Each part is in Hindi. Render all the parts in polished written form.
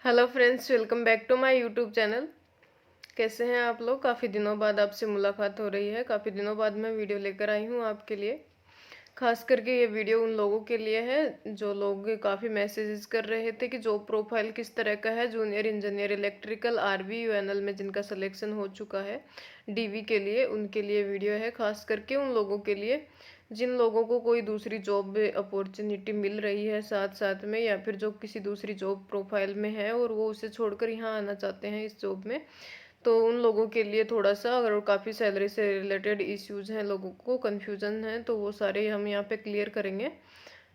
Hello friends, welcome back to my YouTube channel. कैसे हैं आप लोग? काफ़ी दिनों बाद आपसे मुलाकात हो रही है। काफ़ी दिनों बाद मैं वीडियो लेकर आई हूँ आपके लिए। खास करके ये वीडियो उन लोगों के लिए है जो लोग काफ़ी मैसेजेस कर रहे थे कि जॉब प्रोफाइल किस तरह का है। Junior engineer electrical RVUNL में जिनका सिलेक्शन हो चुका है डीवी के लिए, उनके लिए वीडियो है। खास करके उन लोगों के लिए जिन लोगों को कोई दूसरी जॉब अपॉर्चुनिटी मिल रही है साथ साथ में, या फिर जो किसी दूसरी जॉब प्रोफाइल में है और वो उसे छोड़कर यहाँ आना चाहते हैं इस जॉब में। तो उन लोगों के लिए थोड़ा सा, अगर काफ़ी सैलरी से रिलेटेड इश्यूज हैं, लोगों को कन्फ्यूजन है, तो वो सारे हम यहाँ पे क्लियर करेंगे।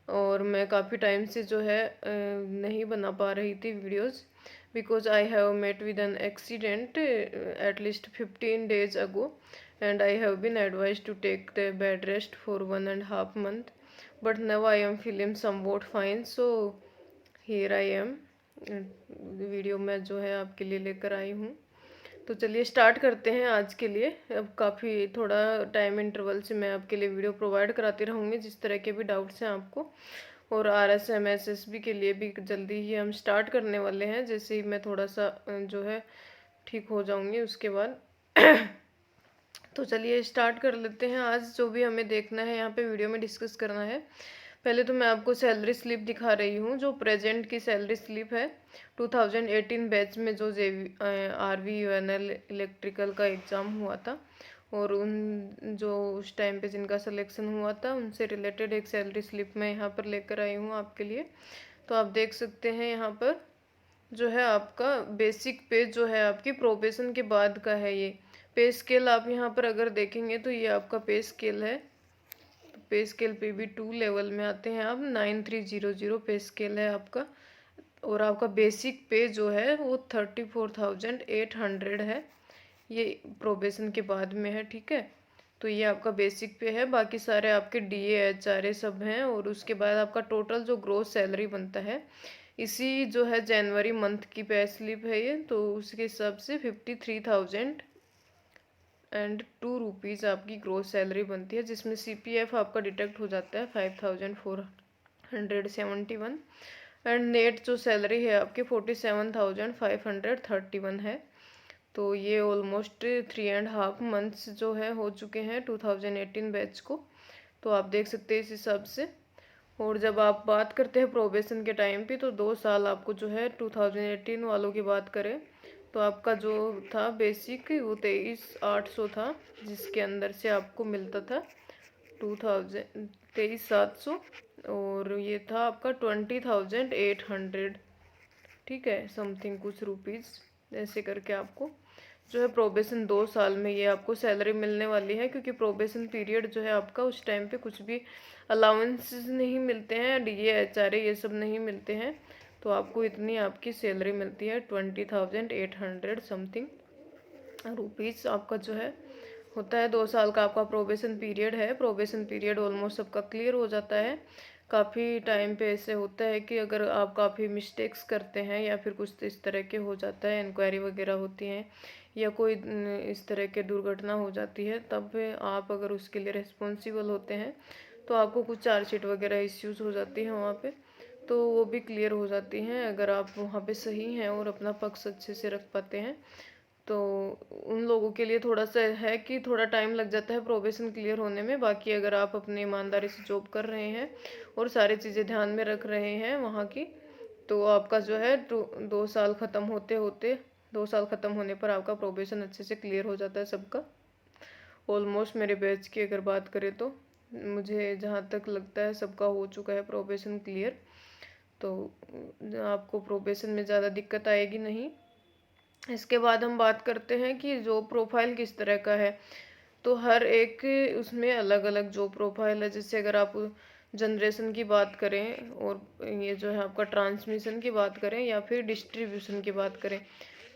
और मैं काफ़ी टाइम से जो है नहीं बना पा रही थी videos, because I have met with an accident at least 15 days ago, and I have been advised to take the bed rest for 1.5 months, but now I am feeling somewhat fine, so here I am। Video मैं जो है आपके लिए लेकर आई हूँ। तो चलिए स्टार्ट करते हैं आज के लिए। अब काफ़ी थोड़ा टाइम इंटरवल से मैं आपके लिए वीडियो प्रोवाइड कराती रहूँगी जिस तरह के भी डाउट्स हैं आपको। और RSMSSB के लिए भी जल्दी ही हम स्टार्ट करने वाले हैं, जैसे ही मैं थोड़ा सा जो है ठीक हो जाऊँगी उसके बाद। तो चलिए स्टार्ट कर लेते हैं। आज जो भी हमें देखना है यहाँ पे वीडियो में डिस्कस करना है, पहले तो मैं आपको सैलरी स्लिप दिखा रही हूँ जो प्रेजेंट की सैलरी स्लिप है। 2018 बैच में जो RV UNL इलेक्ट्रिकल का एग्ज़ाम हुआ था, और उन जो उस टाइम पे जिनका सिलेक्शन हुआ था उनसे रिलेटेड एक सैलरी स्लिप मैं यहाँ पर लेकर आई हूँ आपके लिए। तो आप देख सकते हैं यहाँ पर जो है आपका बेसिक पे जो है आपकी प्रोबेशन के बाद का है। ये पे स्केल आप यहाँ पर अगर देखेंगे तो ये आपका पे स्केल है। तो पे स्केल पे भी 2 लेवल में आते हैं। आप 9300 पे स्केल है आपका। और आपका बेसिक पे जो है वो 34,800 है। ये प्रोबेशन के बाद में है, ठीक है। तो ये आपका बेसिक पे है। बाकी सारे आपके DA HRA सब हैं। और उसके बाद आपका टोटल जो ग्रोस सैलरी बनता है, इसी जो है जनवरी मंथ की पे स्लिप है ये, तो उसके हिसाब से 53,002 रुपीज़ आपकी ग्रोस सैलरी बनती है, जिसमें CPF आपका डिडक्ट हो जाता है 5,471। एंड नेट जो सैलरी है आपकी 47,531 है। तो ये ऑलमोस्ट 3.5 months जो है हो चुके हैं 2018 बैच को। तो आप देख सकते हैं इस हिसाब से। और जब आप बात करते हैं प्रोबेशन के टाइम पे, तो 2 साल आपको जो है 2018 वालों की बात करें तो आपका जो था बेसिक वो 23,800 था, जिसके अंदर से आपको मिलता था 23,700। और ये था आपका 20,800, ठीक है, समथिंग कुछ रुपीज़ ऐसे करके आपको जो है प्रोबेशन 2 साल में ये आपको सैलरी मिलने वाली है। क्योंकि प्रोबेशन पीरियड जो है आपका उस टाइम पे कुछ भी अलाउंसेस नहीं मिलते हैं, DA HRA ये सब नहीं मिलते हैं। तो आपको इतनी आपकी सैलरी मिलती है 20,800 समथिंग रुपीज़ आपका जो है होता है। 2 साल का आपका प्रोबेशन पीरियड है। प्रोबेशन पीरियड ऑलमोस्ट सबका क्लियर हो जाता है। काफ़ी टाइम पे ऐसे होता है कि अगर आप काफ़ी मिस्टेक्स करते हैं या फिर कुछ इस तरह के हो जाता है, इंक्वायरी वगैरह होती हैं या कोई इस तरह के दुर्घटना हो जाती है, तब आप अगर उसके लिए रिस्पॉन्सिबल होते हैं तो आपको कुछ चार्जशीट वगैरह इश्यूज हो जाती हैं वहाँ पे, तो वो भी क्लियर हो जाती हैं अगर आप वहाँ पे सही हैं और अपना पक्ष अच्छे से रख पाते हैं। तो उन लोगों के लिए थोड़ा सा है कि थोड़ा टाइम लग जाता है प्रोबेशन क्लियर होने में। बाकी अगर आप अपनी ईमानदारी से जॉब कर रहे हैं और सारी चीज़ें ध्यान में रख रहे हैं वहाँ की, तो आपका जो है 2 साल ख़त्म होते होते 2 साल ख़त्म होने पर आपका प्रोबेशन अच्छे से क्लियर हो जाता है सबका। ऑलमोस्ट मेरे बैच की अगर बात करें तो मुझे जहाँ तक लगता है सबका हो चुका है प्रोबेशन क्लियर। तो आपको प्रोबेशन में ज़्यादा दिक्कत आएगी नहीं। इसके बाद हम बात करते हैं कि जॉब प्रोफाइल किस तरह का है। तो हर एक उसमें अलग अलग जॉब प्रोफाइल है। जैसे अगर आप जनरेशन की बात करें और ये जो है आपका ट्रांसमिशन की बात करें या फिर डिस्ट्रीब्यूशन की बात करें,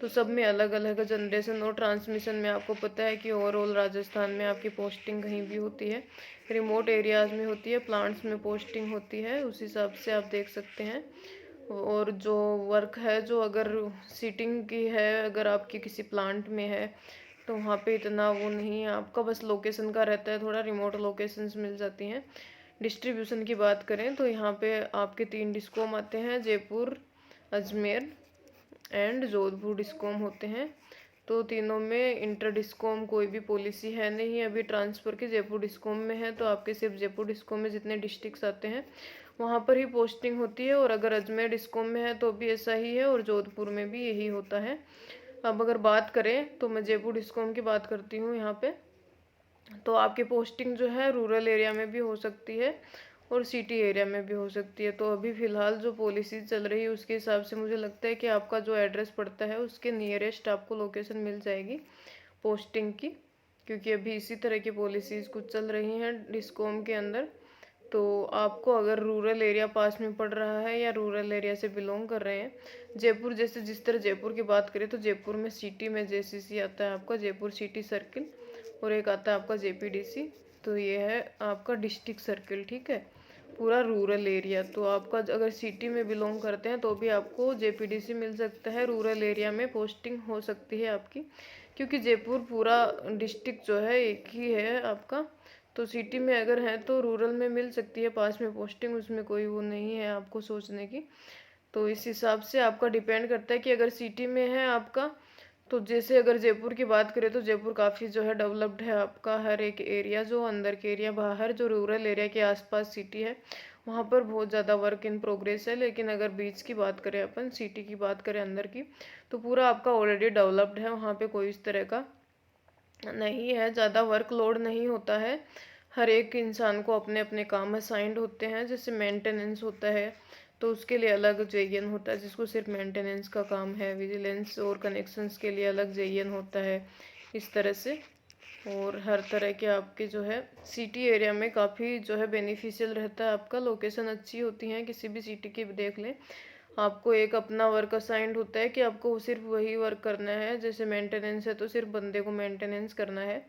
तो सब में अलग अलग है। जनरेशन और ट्रांसमिशन में आपको पता है कि ओवरऑल राजस्थान में आपकी पोस्टिंग कहीं भी होती है, रिमोट एरियाज़ में होती है, प्लांट्स में पोस्टिंग होती है, उस हिसाब से आप देख सकते हैं। और जो वर्क है, जो अगर सीटिंग की है, अगर आपकी किसी प्लांट में है तो वहाँ पे इतना वो नहीं है आपका, बस लोकेशन का रहता है, थोड़ा रिमोट लोकेशंस मिल जाती हैं। डिस्ट्रीब्यूशन की बात करें तो यहाँ पे आपके 3 डिस्कॉम आते हैं, जयपुर, अजमेर एंड जोधपुर डिस्कॉम होते हैं। तो तीनों में इंटर डिस्कॉम कोई भी पॉलिसी है नहीं अभी ट्रांसफ़र की, जयपुर डिस्कॉम में है तो आपके सिर्फ जयपुर डिस्कॉम में जितने डिस्ट्रिक्ट्स आते हैं वहाँ पर ही पोस्टिंग होती है। और अगर अजमेर डिस्कॉम में है तो भी ऐसा ही है, और जोधपुर में भी यही होता है। अब अगर बात करें तो मैं जयपुर डिस्कॉम की बात करती हूँ यहाँ पे। तो आपकी पोस्टिंग जो है रूरल एरिया में भी हो सकती है और सिटी एरिया में भी हो सकती है। तो अभी फ़िलहाल जो पॉलिसी चल रही है उसके हिसाब से मुझे लगता है कि आपका जो एड्रेस पड़ता है उसके नियरेस्ट आपको लोकेशन मिल जाएगी पोस्टिंग की, क्योंकि अभी इसी तरह की पॉलिसीज़ कुछ चल रही हैं डिस्कॉम के अंदर। तो आपको अगर रूरल एरिया पास में पड़ रहा है या रूरल एरिया से बिलोंग कर रहे हैं, जयपुर जैसे जिस तरह जयपुर की बात करें तो जयपुर में सिटी में जेसीसी आता है आपका जयपुर सिटी सर्किल, और एक आता है आपका जेपीडीसी। तो ये है आपका डिस्ट्रिक्ट सर्किल, ठीक है, पूरा रूरल एरिया। तो आपका अगर सिटी में बिलोंग करते हैं तो भी आपको जेपीडीसी मिल सकता है, रूरल एरिया में पोस्टिंग हो सकती है आपकी, क्योंकि जयपुर पूरा डिस्ट्रिक्ट जो है एक ही है आपका। तो सिटी में अगर है तो रूरल में मिल सकती है पास में पोस्टिंग, उसमें कोई वो नहीं है आपको सोचने की। तो इस हिसाब से आपका डिपेंड करता है कि अगर सिटी में है आपका, तो जैसे अगर जयपुर की बात करें तो जयपुर काफ़ी जो है डेवलप्ड है आपका, हर एक एरिया जो अंदर के एरिया बाहर जो रूरल एरिया के आसपास सिटी है वहाँ पर बहुत ज़्यादा वर्क इन प्रोग्रेस है। लेकिन अगर बीच की बात करें अपन, सिटी की बात करें अंदर की, तो पूरा आपका ऑलरेडी डेवलप्ड है, वहाँ पे कोई इस तरह का नहीं है, ज़्यादा वर्कलोड नहीं होता है। हर एक इंसान को अपने अपने काम असाइंड होते हैं, जैसे मेंटेनेंस होता है तो उसके लिए अलग जेईएन होता है जिसको सिर्फ मेंटेनेंस का काम है, विजिलेंस और कनेक्शंस के लिए अलग जेईएन होता है, इस तरह से। और हर तरह के आपके जो है सिटी एरिया में काफ़ी जो है बेनिफिशियल रहता है आपका, लोकेशन अच्छी होती हैं किसी भी सिटी की देख लें। आपको एक अपना वर्क असाइंड होता है कि आपको सिर्फ वही वर्क करना है, जैसे मेंटेनेंस है तो सिर्फ बंदे को मेंटेनेंस करना है।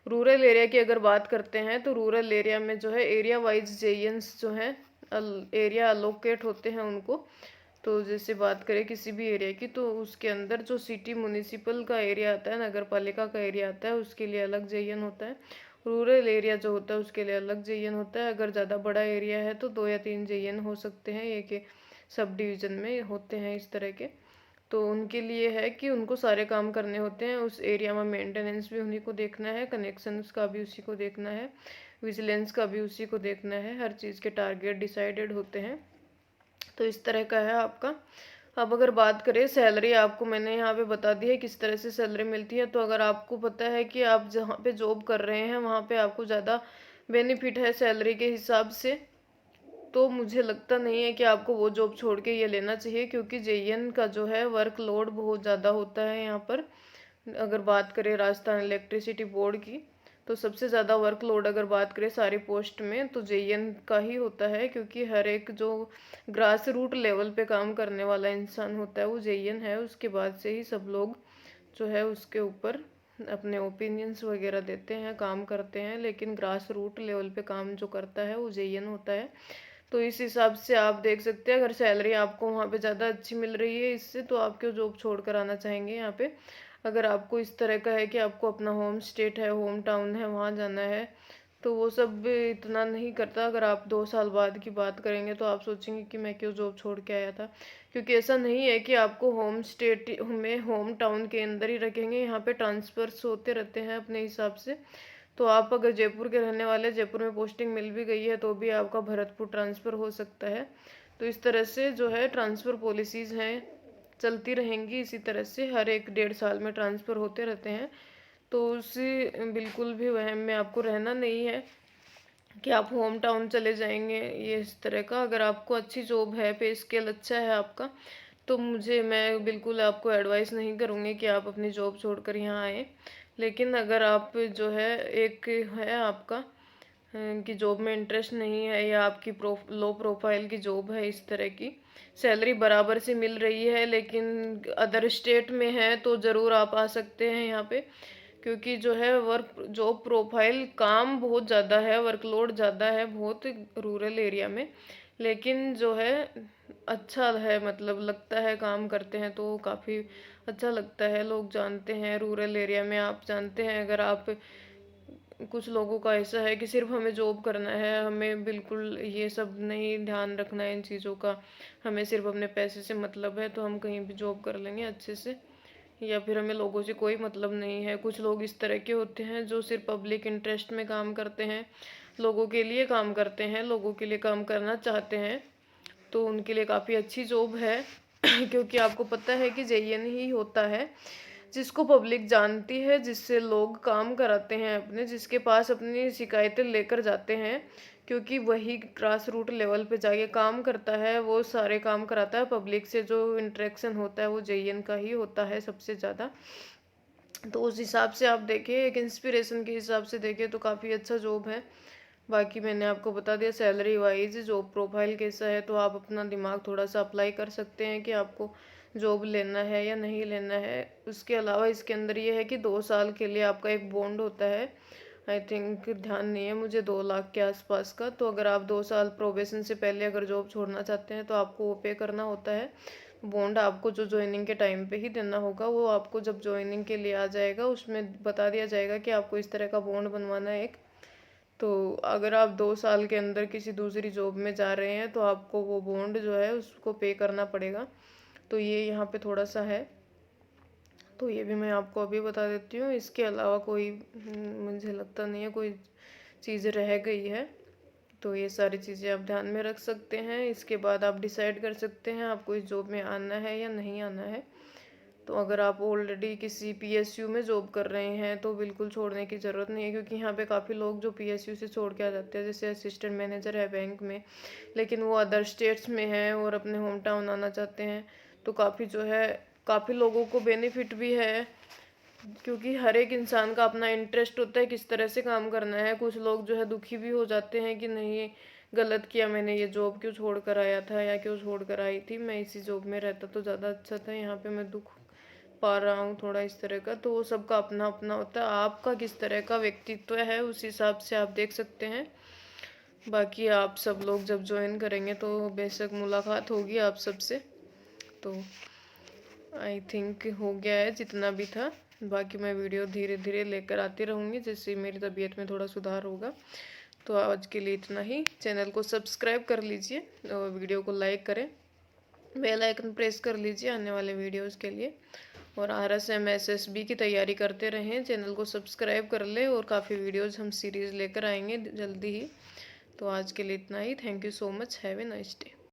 रूरल एरिया की अगर बात करते हैं तो रूरल एरिया में जो है एरिया वाइज जेईएंस जो है एरिया अलोकेट होते हैं उनको। तो जैसे बात करें किसी भी एरिया की तो उसके अंदर जो सिटी म्यूनिसिपल का एरिया आता है, नगर पालिका का एरिया आता है, उसके लिए अलग जेईएन होता है। रूरल एरिया जो होता है उसके लिए अलग जेईएन होता है। अगर ज़्यादा बड़ा एरिया है तो 2 या 3 जेईएन हो सकते हैं, एक सब डिवीज़न में होते हैं इस तरह के। तो उनके लिए है कि उनको सारे काम करने होते हैं उस एरिया में, मेंटेनेंस भी उन्हीं को देखना है, कनेक्शंस का भी उसी को देखना है, विजिलेंस का भी उसी को देखना है, हर चीज़ के टारगेट डिसाइडेड होते हैं। तो इस तरह का है आपका। अब अगर बात करें सैलरी, आपको मैंने यहाँ पे बता दी है किस तरह से सैलरी मिलती है। तो अगर आपको पता है कि आप जहाँ पे जॉब कर रहे हैं वहाँ पे आपको ज़्यादा बेनिफिट है सैलरी के हिसाब से, तो मुझे लगता नहीं है कि आपको वो जॉब छोड़ के ये लेना चाहिए, क्योंकि जेईएन का जो है वर्कलोड बहुत ज़्यादा होता है यहाँ पर। अगर बात करें राजस्थान इलेक्ट्रिसिटी बोर्ड की, तो सबसे ज़्यादा वर्कलोड अगर बात करें सारी पोस्ट में तो जेईएन का ही होता है, क्योंकि हर एक जो ग्रास रूट लेवल पे काम करने वाला इंसान होता है वो जेईएन है। उसके बाद से ही सब लोग जो है उसके ऊपर अपने ओपिनियंस वगैरह देते हैं, काम करते हैं, लेकिन ग्रास रूट लेवल पे काम जो करता है वो जेईएन होता है। तो इस हिसाब से आप देख सकते हैं, अगर सैलरी आपको वहाँ पे ज़्यादा अच्छी मिल रही है इससे, तो आप क्यों जॉब छोड़ कर आना चाहेंगे यहाँ पे। अगर आपको इस तरह का है कि आपको अपना होम स्टेट है, होम टाउन है, वहाँ जाना है, तो वो सब इतना नहीं करता। अगर आप 2 साल बाद की बात करेंगे तो आप सोचेंगे कि मैं क्यों जॉब छोड़ के आया था, क्योंकि ऐसा नहीं है कि आपको होम स्टेट में होम टाउन के अंदर ही रखेंगे, यहाँ पे ट्रांसफर्स होते रहते हैं अपने हिसाब से। तो आप अगर जयपुर के रहने वाले, जयपुर में पोस्टिंग मिल भी गई है तो भी आपका भरतपुर ट्रांसफ़र हो सकता है। तो इस तरह से जो है ट्रांसफ़र पॉलिसीज़ हैं, चलती रहेंगी इसी तरह से, हर एक 1.5 साल में ट्रांसफ़र होते रहते हैं। तो उसी बिल्कुल भी वहम में आपको रहना नहीं है कि आप होम टाउन चले जाएंगे, ये इस तरह का। अगर आपको अच्छी जॉब है, पे स्केल अच्छा है आपका, तो मैं बिल्कुल आपको एडवाइस नहीं करूँगी कि आप अपनी जॉब छोड़कर यहाँ आएँ। लेकिन अगर आप जो है एक है आपका कि जॉब में इंटरेस्ट नहीं है, या आपकी लो प्रोफाइल की जॉब है, इस तरह की सैलरी बराबर से मिल रही है लेकिन अदर स्टेट में है, तो ज़रूर आप आ सकते हैं यहाँ पे। क्योंकि जो है वर्क जॉब प्रोफाइल काम बहुत ज़्यादा है, वर्कलोड ज़्यादा है बहुत रूरल एरिया में, लेकिन जो है अच्छा है, मतलब लगता है काम करते हैं तो काफ़ी अच्छा लगता है, लोग जानते हैं रूरल एरिया में। आप जानते हैं अगर आप कुछ लोगों का ऐसा है कि सिर्फ हमें जॉब करना है, हमें बिल्कुल ये सब नहीं ध्यान रखना है इन चीज़ों का, हमें सिर्फ अपने पैसे से मतलब है तो हम कहीं भी जॉब कर लेंगे अच्छे से, या फिर हमें लोगों से कोई मतलब नहीं है। कुछ लोग इस तरह के होते हैं जो सिर्फ पब्लिक इंटरेस्ट में काम करते हैं, लोगों के लिए काम करते हैं, लोगों के लिए काम करना चाहते हैं, तो उनके लिए काफ़ी अच्छी जॉब है क्योंकि आपको पता है कि जेईएन ही होता है जिसको पब्लिक जानती है, जिससे लोग काम कराते हैं अपने, जिसके पास अपनी शिकायतें लेकर जाते हैं, क्योंकि वही ग्रास रूट लेवल पे जाके काम करता है, वो सारे काम कराता है। पब्लिक से जो इंटरेक्शन होता है वो जेईएन का ही होता है सबसे ज़्यादा। तो उस हिसाब से आप देखें, एक इंस्पिरेशन के हिसाब से देखें तो काफ़ी अच्छा जॉब है। बाकी मैंने आपको बता दिया सैलरी वाइज जॉब प्रोफाइल कैसा है, तो आप अपना दिमाग थोड़ा सा अप्लाई कर सकते हैं कि आपको जॉब लेना है या नहीं लेना है। उसके अलावा इसके अंदर ये है कि 2 साल के लिए आपका एक बॉन्ड होता है, आई थिंक ध्यान नहीं है मुझे, 2 लाख के आसपास का। तो अगर आप 2 साल प्रोबेशन से पहले अगर जॉब छोड़ना चाहते हैं तो आपको वो पे करना होता है। बॉन्ड आपको जो ज्वाइनिंग के टाइम पे ही देना होगा, वो आपको जब ज्वाइनिंग के लिए आ जाएगा उसमें बता दिया जाएगा कि आपको इस तरह का बॉन्ड बनवाना है एक। तो अगर आप 2 साल के अंदर किसी दूसरी जॉब में जा रहे हैं तो आपको वो बॉन्ड जो है उसको पे करना पड़ेगा। तो ये यहाँ पे थोड़ा सा है, तो ये भी मैं आपको अभी बता देती हूँ। इसके अलावा कोई मुझे लगता नहीं है कोई चीज़ रह गई है। तो ये सारी चीज़ें आप ध्यान में रख सकते हैं। इसके बाद आप डिसाइड कर सकते हैं आपको इस जॉब में आना है या नहीं आना है। तो अगर आप ऑलरेडी किसी पीएसयू में जॉब कर रहे हैं तो बिल्कुल छोड़ने की ज़रूरत नहीं है, क्योंकि यहाँ पे काफ़ी लोग जो पीएसयू से छोड़ के आ जाते हैं, जैसे असिस्टेंट मैनेजर है बैंक में, लेकिन वो अदर स्टेट्स में है और अपने होम टाउन आना चाहते हैं, तो काफ़ी जो है काफ़ी लोगों को बेनिफिट भी है, क्योंकि हर एक इंसान का अपना इंटरेस्ट होता है किस तरह से काम करना है। कुछ लोग जो है दुखी भी हो जाते हैं कि नहीं गलत किया मैंने, ये जॉब क्यों छोड़ कर आया था या क्यों छोड़ कर आई थी, मैं इसी जॉब में रहता तो ज़्यादा अच्छा था, यहाँ पे मैं दुख पा रहा हूँ थोड़ा इस तरह का। तो वो सबका अपना अपना होता है, आपका किस तरह का व्यक्तित्व है उस हिसाब से आप देख सकते हैं। बाकी आप सब लोग जब ज्वाइन करेंगे तो बेशक मुलाकात होगी आप सबसे। तो आई थिंक हो गया है जितना भी था, बाकी मैं वीडियो धीरे धीरे लेकर आती रहूँगी जिससे मेरी तबीयत में थोड़ा सुधार होगा। तो आज के लिए इतना ही। चैनल को सब्सक्राइब कर लीजिए और वीडियो को लाइक करें, बेल आइकन प्रेस कर लीजिए आने वाले वीडियोस के लिए। और RSM SSB की तैयारी करते रहें, चैनल को सब्सक्राइब कर लें, और काफ़ी वीडियोस हम सीरीज़ लेकर आएंगे जल्दी ही। तो आज के लिए इतना ही। Thank you so much. Have a nice day.